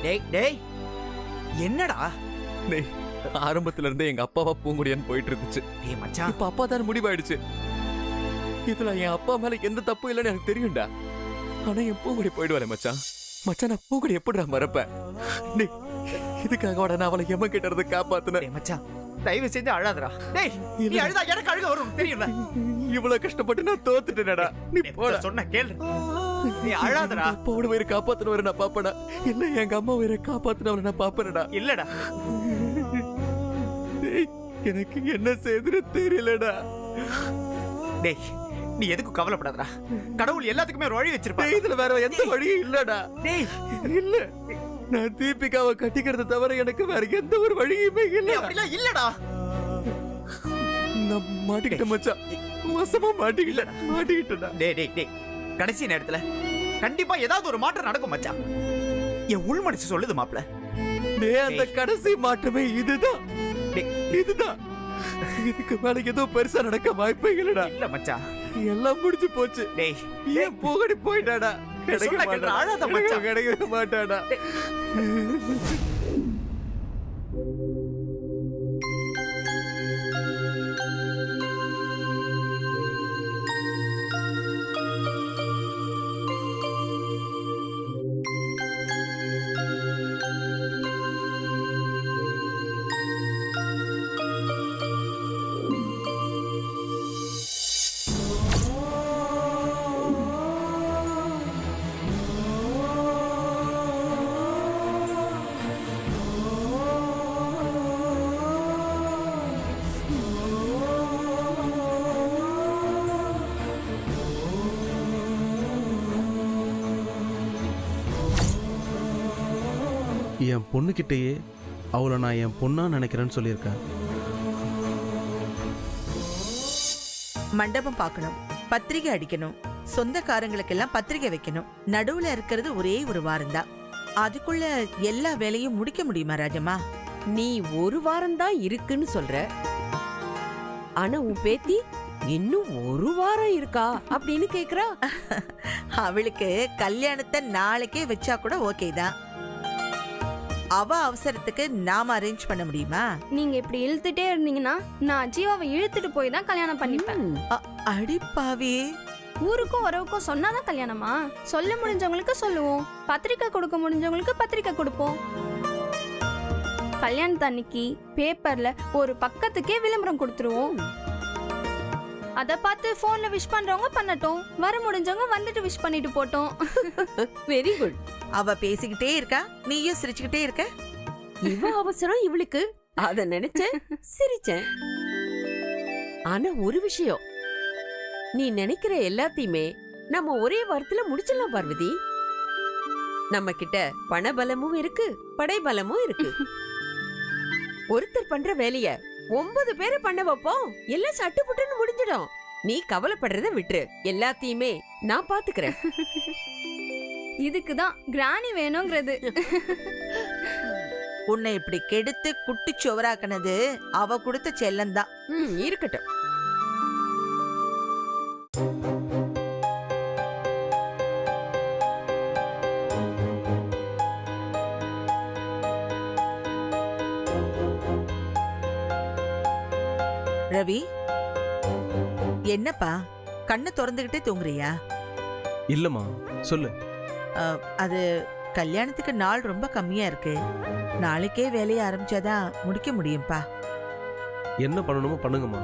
டேய் டேய் என்னடா டேய், ஆரம்பத்துல இருந்தே எங்க அப்பாவா பூங்குடியான்னு போயிட்டு இருந்துச்சு. டேய் மச்சான், இப்ப அப்பா தான் முடிவாயிடுச்சு. இதுல என் அப்பா மேல எந்த தப்பும் இல்லைன்னு எனக்கு தெரியும்டா. ஆனா என் பூங்குடி போயிடுவாரு மச்சான். மச்சான், நான் பூங்குடி எப்படிடா மறப்பேன்? டேய், இதுக்காக நான் அவளை எம்ம கிட்ட இருந்து காப்பாத்துனேன். டேய் மச்சான், தயவு செஞ்சு அழாதடா. டேய், நீ அழுதா எனக்கு அழுக வரும் தெரியும்ல. இவ்வளவு கஷ்டப்பட்டு நான் தோத்துட்டேனடா. நீ போடா. சொன்ன கேளு. நீ அழாதடா. அப்பாவோட உயிரை காப்பாத்தினவரை நான் பாப்பேடா. இல்ல எங்க அம்மா உயிரை காப்பாத்தினவரை நான் பாப்பேனடா. இல்லடா. டேய், எனக்கு என்ன செய்யுதுன்னு தெரியலடா. டேய், நீ எதுக்கும் கவலைப்படாதடா. கடவுள் எல்லாத்துக்குமே ஒரு வழி வச்சிருப்பா. டேய், இதுல வேற எந்த வழியும் இல்லடா. டேய் இல்ல, நான் தீபிகாவை கட்டிக்கிறத தவிர எனக்கு வேற எந்த ஒரு வழியுமே இல்ல. அப்படிலாம் இல்லடா. நான் மாட்டிக்கிட்டேன் மச்சான். மோசமா மாட்டிக்கிட்டேன்டா. டேய் டேய் டேய், கடைசி நேரத்துல கண்டிப்பா ஏதாவது ஒரு மாற்றம் நடக்கும் மச்சான். என் உள் மனசு சொல்லுது மாப்ள. டேய், அந்த கடைசி மாற்றமே இதுதான். இதுதான். இதுக்கு மேல ஏதோ பெருசா நடக்க வாய்ப்பே இல்லடா. இல்ல மச்சான், எல்லாம் முடிஞ்சு போச்சு. டேய் ஏன் பூங்கடி போயிட்டாடா? கிடைக்க மாட்டாடா. என் பொண்ணுக்கிட்டேயே அவளை நான் என் பொண்ணா நினைக்கிறேன்னு சொல்லியிருக்கேன். மண்டபம் பார்க்கணும், பத்திரிகை அடிக்கணும், சொந்தக்காரங்களுக்கெல்லாம் பத்திரிகை வைக்கணும். நடுவுல இருக்கிறது ஒரே ஒரு வாரம் தான். அதுக்குள்ள எல்லா வேலையும் முடிக்க முடியுமா ராஜம்மா? நீ ஒரு வாரம் தான் இருக்குன்னு சொல்ற, ஆனா உன் பேத்தி இன்னும் ஒரு வாரம் இருக்கா அப்படின்னு கேக்குறா. அவளுக்கு கல்யாணத்தை நாளைக்கே வச்சா கூட ஓகே தான். அவ அவசரத்துக்கு நாம அரேஞ்ச் பண்ண முடியுமா? நீங்க இப்படி இழுத்துட்டே இருந்தீங்கன்னா நான் ஜீவாவை இழுத்துட்டு போய் தான் கல்யாணம் பண்ணிப்பேன். அடிப்பாவே, ஊருக்கும் உறவுக்கும் சொன்னாதான் கல்யாணமா? சொல்ல முடிஞ்சவங்களுக்கு சொல்லுவோம், பத்திரிக்கை கொடுக்க முடிஞ்சவங்களுக்கு பத்திரிக்கை கொடுப்போம். கல்யாணத்து அன்னைக்கு பேப்பர்ல ஒரு பக்கத்துக்கே விளம்பரம் கொடுத்துருவோம். அத பார்த்து போன்ல விஷ் பண்றவங்க பண்ணட்டும், வர முடிஞ்சவங்க வந்துட்டு விஷ் பண்ணிட்டு போட்டோம். Very good. அவ பேசிக்கிட்டே இருக்கா, நீயும் சிரிச்சுக்கிட்டே இருக்க. இவ அவசரம் இவளுக்கு, அத நினைச்சேன் சிரிச்சேன். ஆனா ஒரு விஷயம், நீ நினைக்கிற எல்லாத்தையுமே நம்ம ஒரே வாரத்துல முடிச்சிடலாம் பார்வதி. நம்ம கிட்ட பணபலமும் இருக்கு, படைபலமும் இருக்கு. ஒருத்தர் பண்ற வேலைய 9 பேரை பண்ண வைப்போம், எல்லாம் சட்டுப்புட்டுன்னு முடிஞ்சிடும். நீ கவலைப்படுறத விட்டுரு, எல்லாத்தையுமே நான் பாத்துக்கிறேன். இதுக்குதான் கிராணி வேணுங்கிறது. உன்னை இப்படி கெடுத்து குட்டி சுவராக்குனது அவ கொடுத்த செல்லந்தான். இருக்கட்டும். ரவி, என்னப்பா கண்ணு திறந்துகிட்டே தூங்குறியா? இல்லம்மா, சொல்லு. அது கல்யாணத்துக்கு நாள் ரொம்ப கம்மியா இருக்கு. நாளைக்கே வேலையை ஆரம்பிச்சாதான் முடிக்க முடியும்பா. என்ன பண்ணணுமோ பண்ணுங்கம்மா.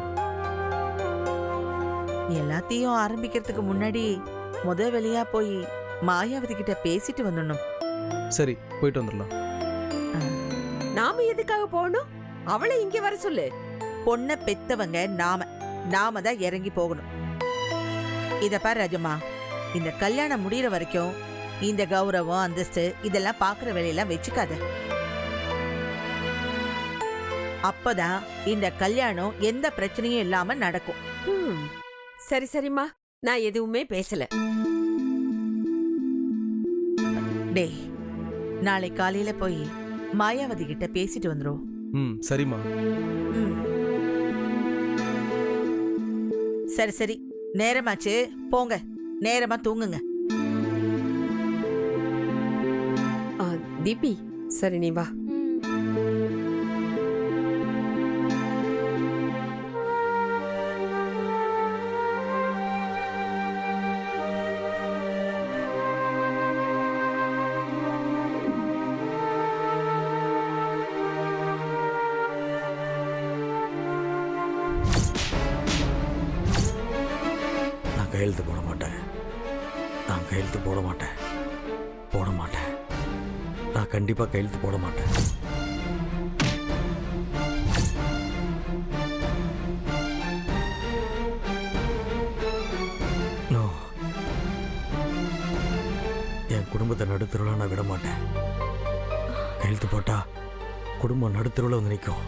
எல்லாத்தையும் ஆரம்பிக்கிறதுக்கு முன்னாடி முத வேலையா போய் மாயாவதி கிட்ட பேசிட்டு வந்துடணும். சரி, போயிட்டு வந்துடலாம். நாம எதுக்காக போகணும்? அவளை இங்க வர சொல்லு. பொண்ணை பெத்தவங்க நாம தான் இறங்கி போகணும். இத பாரு ராஜம்மா, இந்த கல்யாணம் முடியற வரைக்கும் இந்த கௌரவம் அந்தஸ்து இதெல்லாம் பாக்குற வேலையெல்லாம் வச்சுக்காத. அப்பதான் இந்த கல்யாணம் எந்த பிரச்சனையும் இல்லாம நடக்கும். சரி சரிம்மா, நான் எதுவுமே பேசல. டேய், நாளை காலையில போய் மாயாவதி கிட்ட பேசிட்டு வந்துரும். சரிம்மா. சரி சரி, நேரமாச்சு, போங்க, நேரமா தூங்குங்க. தீபி, சரி நீ வா. நான் கையெழுத்து போட மாட்டேன். நான் கையெழுத்து போட மாட்டேன். போட மாட்டேன். நான் கண்டிப்பா கையெழுத்து போட மாட்டேன். நோ. என் குடும்பத்தை நடுத்தருவில் நான் விட மாட்டேன். கையெழுத்து போட்டா குடும்பம் நடுத்தருவில் வந்து நிற்கும்.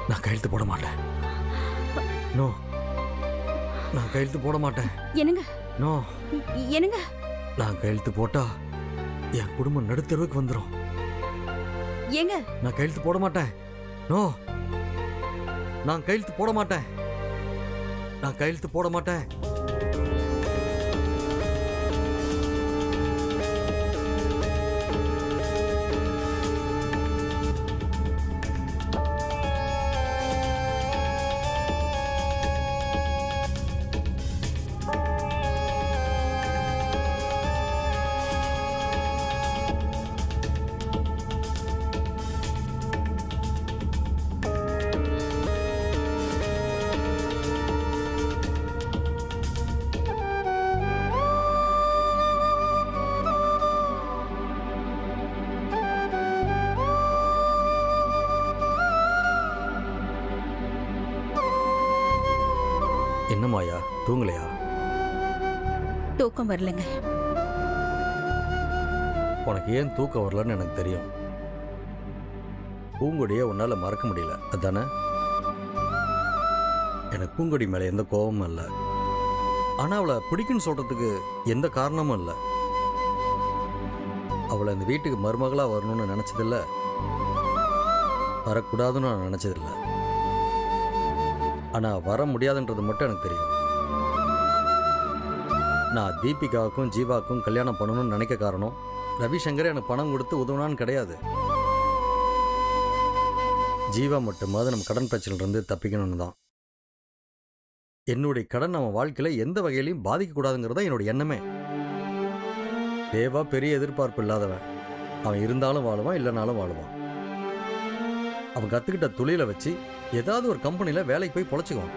நான் கையெழுத்து போட மாட்டேன். நோ. நான் கையெழுத்து போட மாட்டேன். என்னங்க நோ. என்னங்க நான் கையெழுத்து போட்டா என் குடும்பம் நடுத்தருவுக்கு வந்துடும். ஏங்க நான் கையெழுத்து போட மாட்டேன். நோ. நான் கையெழுத்து போட மாட்டேன். நான் கையெழுத்து போட மாட்டேன். என்னமாயா, தூங்கலையா? தூக்கம் வரலங்க. உனக்கு ஏன் தூக்கம் வரலன்னு எனக்கு தெரியும். பூங்கொடியை உன்னால மறக்க முடியல, அதானே? எனக்கு பூங்கொடி மேல எந்த கோபமும் இல்லை. ஆனா அவளை பிடிக்குன்னு சொல்றதுக்கு எந்த காரணமும் இல்லை. அவளை இந்த வீட்டுக்கு மருமகளா வரணும்னு நினைச்சதில்ல, வரக்கூடாதுன்னு நான் நினைச்சதில்லை. ஆனா வர முடியாதுன்றது மட்டும் எனக்கு தெரியும். நான் தீபிகாவுக்கும் ஜீவாவுக்கும் கல்யாணம் பண்ணணும்னு நினைக்க காரணம் ரவிசங்கர் எனக்கு பணம் கொடுத்து உதவுனான்னு கிடையாது. ஜீவா மட்டுமாவது நம்ம கடன் பிரச்சனையிலிருந்து தப்பிக்கணும்னு தான். என்னுடைய கடன் நம்ம வாழ்க்கையில எந்த வகையிலையும் பாதிக்கக்கூடாதுங்கிறது தான் என்னோட எண்ணமே. தேவா பெரிய எதிர்பார்ப்பு இல்லாதவன். அவன் இருந்தாலும் வாழுவான், இல்லைனாலும் வாழுவான். அவன் கத்துக்கிட்ட தொழிலை வச்சு ஏதாவது ஒரு கம்பெனியில வேலைக்கு போய் பொழைச்சிக்குவான்.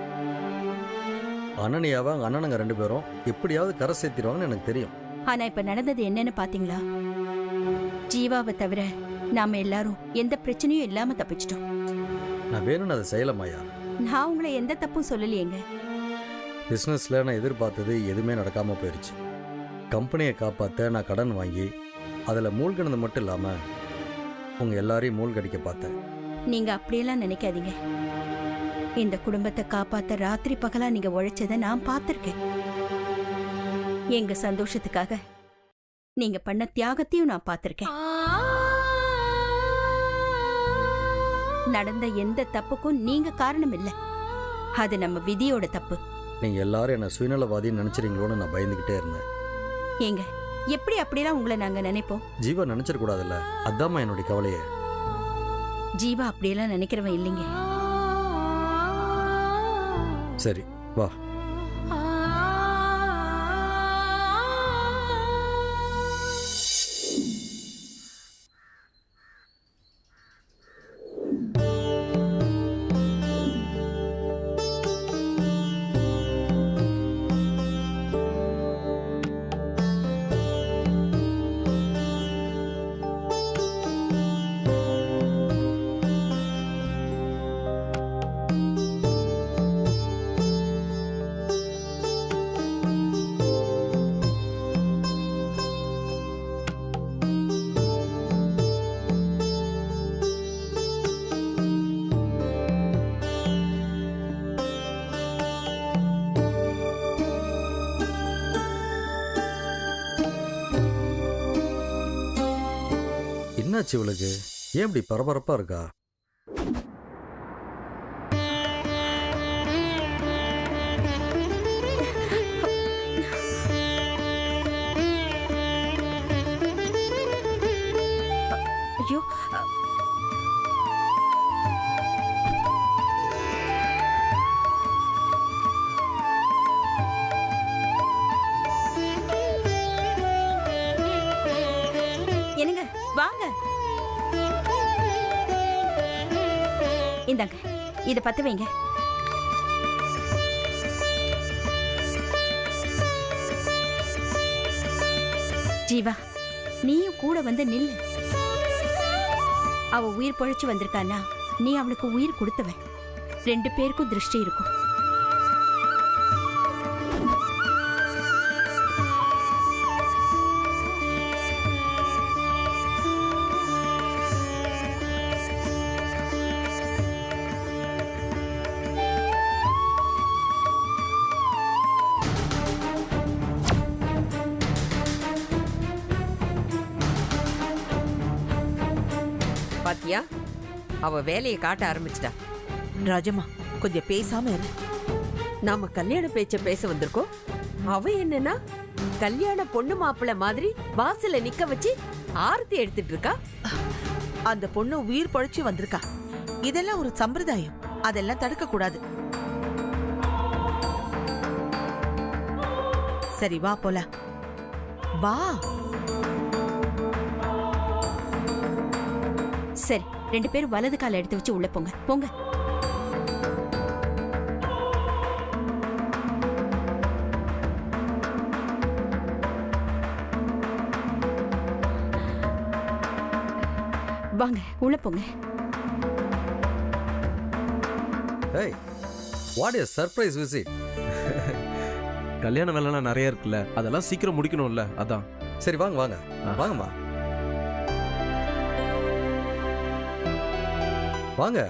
அண்ணனியாவ அண்ணனுங்க 2 பேரும் எப்படியாவது கரை சேர்த்திடுவாங்கன்னு எனக்கு தெரியும். ஆனா இப்ப நடந்தது என்னன்னு பாத்தீங்களா? ஜீவாவை தவிர நாம எல்லாரும் எந்த பிரச்சனையும் இல்லாம தப்பிச்சிட்டோம். நான் வேணும்னு அதை செய்யலமாயா. நான் உங்களை எந்த தப்பும் சொல்லலையேங்க. பிஸ்னஸ்ல நான் எதிர்பார்த்தது எதுவுமே நடக்காம போயிடுச்சு. கம்பெனியை காப்பாற்ற நான் கடன் வாங்கி அதில் மூழ்கினது மட்டும் இல்லாமல் உங்க எல்லாரையும் மூழ்கடிக்க பார்த்தேன். நீங்க அப்படியெல்லாம் நினைக்காதீங்க. இந்த குடும்பத்தை காப்பாத்த ராத்திரி பகலா நீங்க உழைச்சதை நான் பார்த்திருக்கேன். எங்க சந்தோஷத்துக்காக நீங்க பண்ண தியாகத்தையும் நான் பார்த்திருக்கேன். நடந்த எந்த தப்புக்கும் நீங்க காரணம் இல்லை. அது நம்ம விதியோட தப்பு. நீங்க எல்லாரும் என்ன சுயநலவாதின்னு நினைச்சிருங்களோன்னு நான் பயந்துகிட்டே இருந்தேன். ஏங்க எப்படி அப்படிலாம் உங்களை நாங்க நினைப்போம்? ஜீவா நினைச்சிடக்கூடாதுல்ல, அதாம்மா என்னுடைய கவலையே. ஜீவா அப்படியெல்லாம் நினைக்கிறவன் இல்லைங்க. சரி வா. என்னாச்சு இவளுக்கு? ஏன் இப்படி பரபரப்பா இருக்கா? ஐயோ என்னங்க வாங்க. இந்தாங்க இத பத்த வைங்க. ஜீவா, நீயும் கூட வந்து நில்லு. அவ உயிர் பொழைச்சு வந்திருக்கானா, நீ அவளுக்கு உயிர் கொடுத்தவ. 2 பேருக்கும் திருஷ்டி இருக்கும். பாத்தியா, அவ வேலையை காட்ட ஆரம்பிச்சிட்டா. ராஜம்மா கொஞ்சம் பேசாம இரு. நாம கல்யாண பேச்ச பேச வந்திருக்கோம். அவ என்னன்னா கல்யாண பொண்ணு மாப்பிள்ளை மாதிரி வாசல்ல நிக்க வச்சு ஆரத்தி எடுத்துட்டு இருக்கா. அந்த பொண்ணு உயிர் பொழைச்சு வந்திருக்கா. இதெல்லாம் ஒரு சம்பிரதாயம். அதெல்லாம் தடுக்க கூடாது. சரி வா போலாம். வா. சரி, 2 பேரும் வலது கால எடுத்து வச்சு உள்ள போங்க. போங்க. வாங்க உள்ள போங்க. ஏய், வாட் எ சர்ப்ரைஸ் விசிட். கல்யாண வேலைலாம் நிறைய இருக்குல்ல, அதெல்லாம் சீக்கிரம் முடிக்கணும்ல, அதான். சரி வாங்க வாங்க வாங்கம்மா வாங்க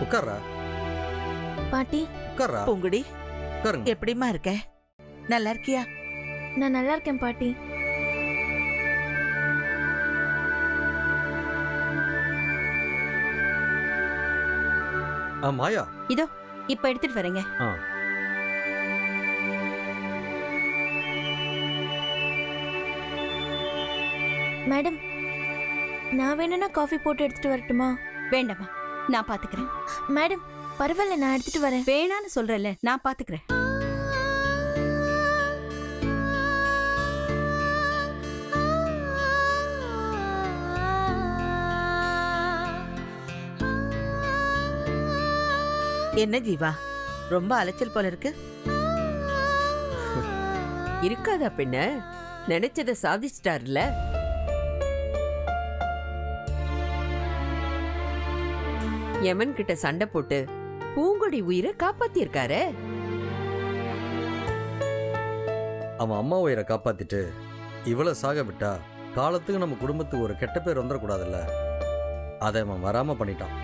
உட்கார்றா. பாட்டி, உட்கார்றா. பூங்குடி, உட்காருங்க. எப்படிம்மா இருக்க? நல்லா இருக்கியா? நான் நல்லா இருக்கேன் பாட்டி. மாயா, இதோ இப்ப எடுத்துட்டு வரேங்க. மேடம், நான் வேணும்னா காஃபி போட்டு எடுத்துட்டு வரட்டுமா? வேண்டாமா, நான் பாத்துக்கிறேன். மேடம் பரவாயில்ல, நான் எடுத்துட்டு வரேன். வேணான்னு சொல்றேன்ல, நான் பாத்துக்கிறேன். என்ன ஜீவா, ரொம்ப அலைச்சல் போல இருக்கு. இருக்காதா பின்ன, நினைச்சத சாதிச்சிட்டாருல. யமன் கிட்ட சண்டை போட்டு பூங்கொடி உயிரை காப்பாத்திருக்காரு. அவன் அம்மா உயிரை காப்பாத்திட்டு இவளை சாக விட்டா காலத்துக்கு நம்ம குடும்பத்துக்கு ஒரு கெட்ட பேர் வந்துடக்கூடாதுல்ல. அதை அவன் வராம பண்ணிட்டான்.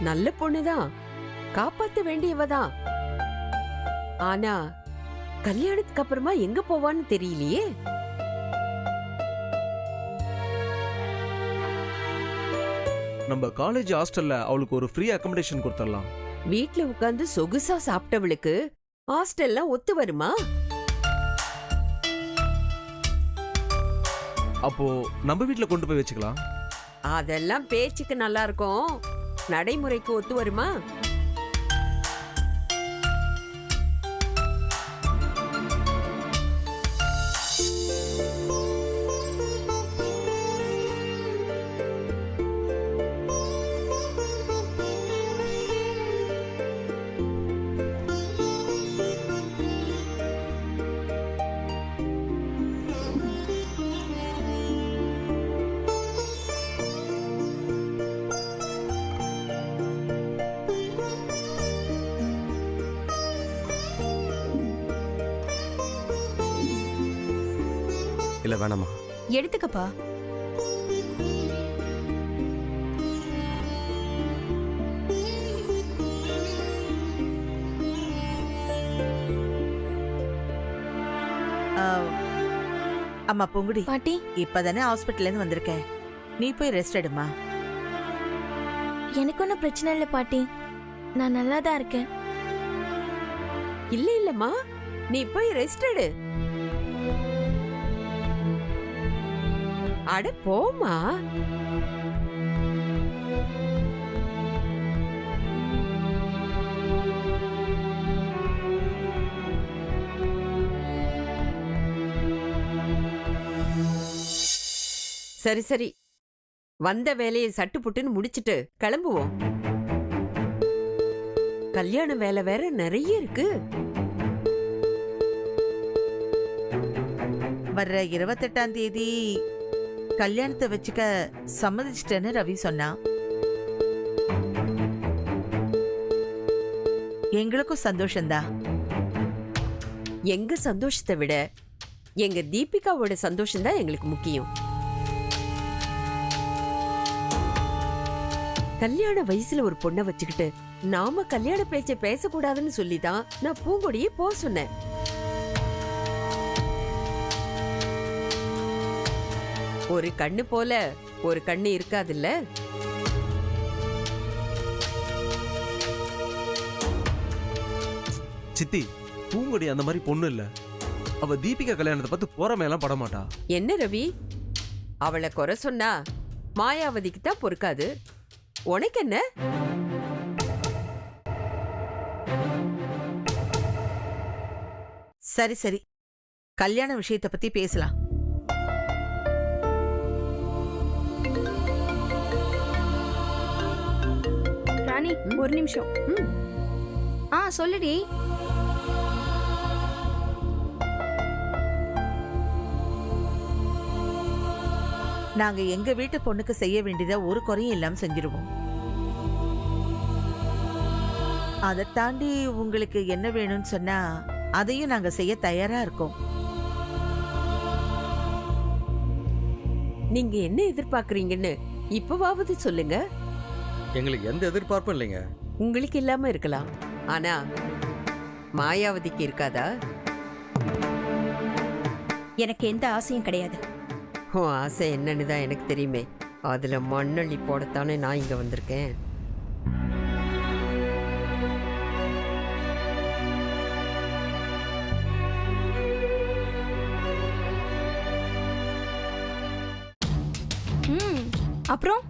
நல்ல பொண்ணுதான், காப்பாத்த வேண்டியவதான். ஆனா கல்யாணத்துக்கு அப்புறமா எங்க போவான்னு தெரியலையே. நம்ம காலேஜ் ஹாஸ்டல்ல அவளுக்கு ஒரு ஃப்ரீ அக்கமடேஷன் கொடுத்துடலாம். வீட்ல உட்கார்ந்து சொகுசா சாப்பிட்டவளுக்கு ஹாஸ்டல்லாம் ஒத்து வருமா? அப்போ நம்ம வீட்ல கொண்டு போய் வச்சுக்கலாம். அதெல்லாம் பேச்சுக்கு நல்லா இருக்கும், நடைமுறைக்கு ஒத்து வருமா? இல்ல வேணாமா? எடுத்துக்கப்பா. அம்மா பூங்குடி, பாட்டி, இப்பதானே ஹாஸ்பிட்டல்ல இருந்து வந்திருக்கேன். நீ போய் ரெஸ்ட் எடுமா. எனக்கு ஒன்றும் பிரச்சனை இல்லை பாட்டி, நான் நல்லா தான் இருக்கேன். இல்ல இல்லம்மா, நீ போய் ரெஸ்ட் எடு. அட போமா. சரி சரி, வந்த வேலையை சட்டு புட்டுன்னு முடிச்சிட்டு கிளம்புவோம். கல்யாண வேலை வேற நிறைய இருக்கு. வர்ற 28ஆம் தேதி கல்யாணத்தை வச்சுக்க சம்மதிச்சிட்டேன்னு ரவி சொன்னான். எங்களுக்கும் சந்தோஷம்தான். எங்க சந்தோஷத்தை விட எங்க தீபிகாவோட சந்தோஷம் தான் எங்களுக்கு முக்கியம். கல்யாண வயசுல ஒரு பொண்ணை வச்சுக்கிட்டு நாம கல்யாண பேச்சை பேசக்கூடாதுன்னு சொல்லிதான் நான் பூங்கொடியே போக சொன்னேன். ஒரு கண்ணு போல ஒரு கண்ணு இருக்காதுல்ல. சித்தி, பூங்கொடி அந்த மாதிரி பொண்ணு இல்ல. அவ தீபிகா கல்யாணத்தை பார்த்து போறமையெல்லாம் பட மாட்டா. என்ன ரவி, அவளை குறை சொன்னா மாயாவதிக்கு தான் பொறுக்காது, உனக்கு என்ன? சரி சரி, கல்யாண விஷயத்தை பத்தி பேசலாம். ராணி, ஒரு நிமிஷம். சொல்லுடி. நாங்க எங்க வீட்டு பொண்ணுக்கு செய்ய வேண்டியதை ஒரு குறையும் இல்லாம செஞ்சிருவோம். அதை தாண்டி உங்களுக்கு என்ன வேணும்னு சொன்னா அதையும் நாங்க செய்ய தயாரா இருக்கோம். நீங்க என்ன எதிர்பார்க்கறீங்கன்னு இப்பவாவது சொல்லுங்க. எங்களுக்கு எந்த எதிர்பார்ப்பும் இல்லைங்க. உங்களுக்கு இல்லாம இருக்கலாம், ஆனா மாயாவதிக்கு இருக்காதா? எனக்கு எந்த ஆசையும் கிடையாது. உன் ஆசை என்னன்னு தான் எனக்கு தெரியுமே. அதுல மண்ணள்ளி போடத்தானே நான் இங்க வந்திருக்கேன். அப்புறம்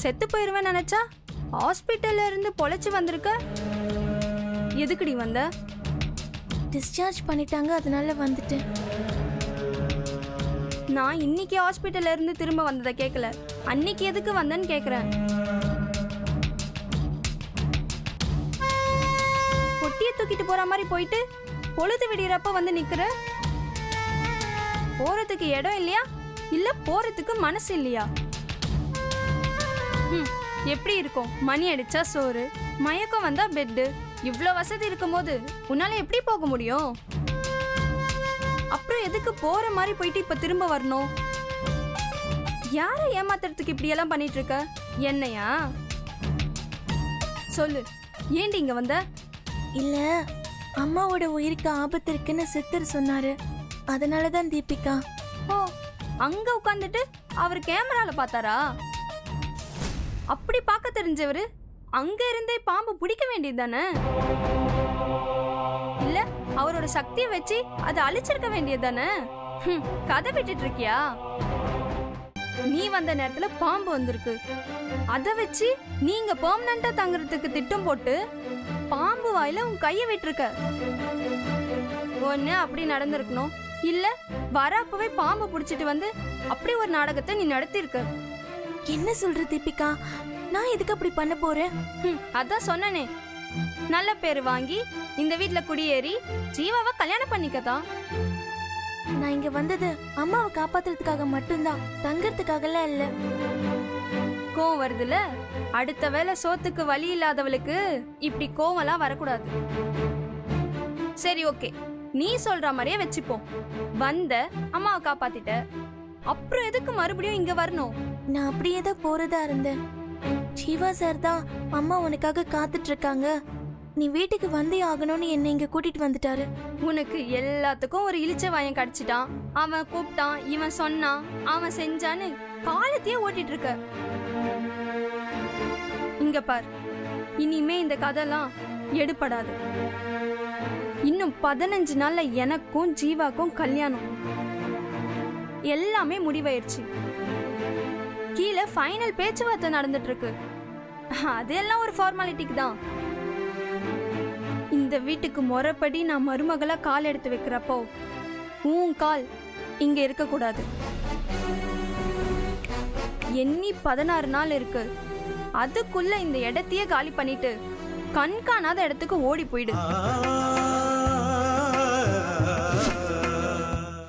செத்து போயிருவேன் நினைச்சா ஹாஸ்பிட்டல்ல இருந்து பொழைச்சு வந்திருக்க. எதுக்குடி வந்த? டிஸ்சார்ஜ் பண்ணிட்டாங்க, அதனால வந்துட்டேன். நான் இன்னைக்கு ஹாஸ்பிட்டல்ல இருந்து திரும்ப வந்ததை கேட்கல, அன்னைக்கு எதுக்கு வந்தேன்னு கேக்குறேன். பொட்டியை தூக்கிட்டு போற மாதிரி போயிட்டு பொழுது விடியறப்ப வந்து நிக்கிற. போறதுக்கு இடம் இல்லையா, இல்ல போறதுக்கு மனசு இல்லையா? எப்படி இருக்கும்? மணி அடிச்சா சோறு, மயக்கம் வந்தா பெட்டு. இவ்ளோ வசதி இருக்கும் போது உன்னால எப்படி போக முடியும்? அப்புறம் எதுக்கு போற மாதிரி போயிட்டு இப்ப திரும்ப வரணும்? யாரை ஏமாத்துறதுக்கு இப்படி எல்லாம் பண்ணிட்டு இருக்க? என்னையா? சொல்லு, ஏண்டி இங்க வந்த? இல்ல, அம்மாவோட உயிருக்கு ஆபத்து இருக்குன்னு சித்தர் சொன்னாரு, அதனாலதான் தீபிகா. ஓ, அங்க உட்கார்ந்துட்டு அவர் கேமரால பார்த்தாரா? அப்படி பார்க்க தெரிஞ்சவரு அங்க இருந்தே பாம்பு பிடிக்க வேண்டியது தானே? இல்ல அவரோட சக்தியை வச்சு அதை அழிச்சிருக்க வேண்டியது தானே? கதை விட்டுட்டு இருக்கியா? நீ வந்த நேரத்துல பாம்பு வந்திருக்கு, அத வச்சு நீங்க பெர்மனண்டா தங்குறதுக்கு திட்டம் போட்டு பாம்பு வாயில உன் கைய விட்டுருக்க. ஒண்ணு அப்படி நடந்திருக்கணும், இல்ல வராப்பவே பாம்பு புடிச்சிட்டு வந்து அப்படி ஒரு நாடகத்தை நீ நடத்திருக்க. என்ன சொல்ற தீபிகா? நான் எதுக்கு அப்படி பண்ண போறேன்? அதான் சொன்னனே, நல்ல பேரு வாங்கி இந்த வீட்ல குடியேறி ஜீவாவை கல்யாணம் பண்ணிக்கதான். நான் இங்க வந்தது அம்மாவை காப்பாத்துறதுக்காக மட்டும்தான், தங்கறதுக்காகலாம் இல்ல. கோவம் வருதுல, அடுத்த வேளை சோத்துக்கு வழி இல்லாதவளுக்கு இப்படி கோவம்லாம் வரக்கூடாது. சரி ஓகே, நீ சொல்ற மாதிரியே வச்சுப்போம். வந்த அம்மாவை காப்பாத்திட்ட, அப்புறம் எதுக்கு மறுபடியும் இங்க வரணும்? நான் அப்படியே தான் போறதா இருந்தேன். ஜீவா சார் தான் அம்மா உனக்காக காத்துட்டு இருக்காங்க, நீ வீட்டுக்கு வந்தே ஆகணும்னு என்னை இங்க கூட்டிட்டு வந்துட்டாரு. உனக்கு எல்லாத்துக்கும் ஒரு இழிச்ச வாயம் கிடைச்சிட்டான். அவன் கூப்பிட்டான், இவன் சொன்னான், அவன் செஞ்சான்னு காலத்தையே ஓட்டிட்டு இருக்க. இங்க பார், இனிமே இந்த கதைலாம் எடுபடாது. இன்னும் இன்னும் 15 நாள்ல எனக்கும் ஜீவாக்கும் கல்யாணம். எல்லாமே முடிவாயிருச்சு. கீழே ஃபைனல் பேச்சுவார்த்தை நடந்துட்டு இருக்கு. அதெல்லாம் ஒரு ஃபார்மாலிட்டிக்கு தான். இந்த வீட்டுக்கு முறைப்படி நான் மருமகளா கால் எடுத்து வைக்கிறப்போ உன் கால் இங்க இருக்க கூடாது. எண்ணி 16 நாள் இருக்கு. அதுக்குள்ள இந்த இடத்தையே காலி பண்ணிட்டு கண்காணாத இடத்துக்கு ஓடி போயிடு.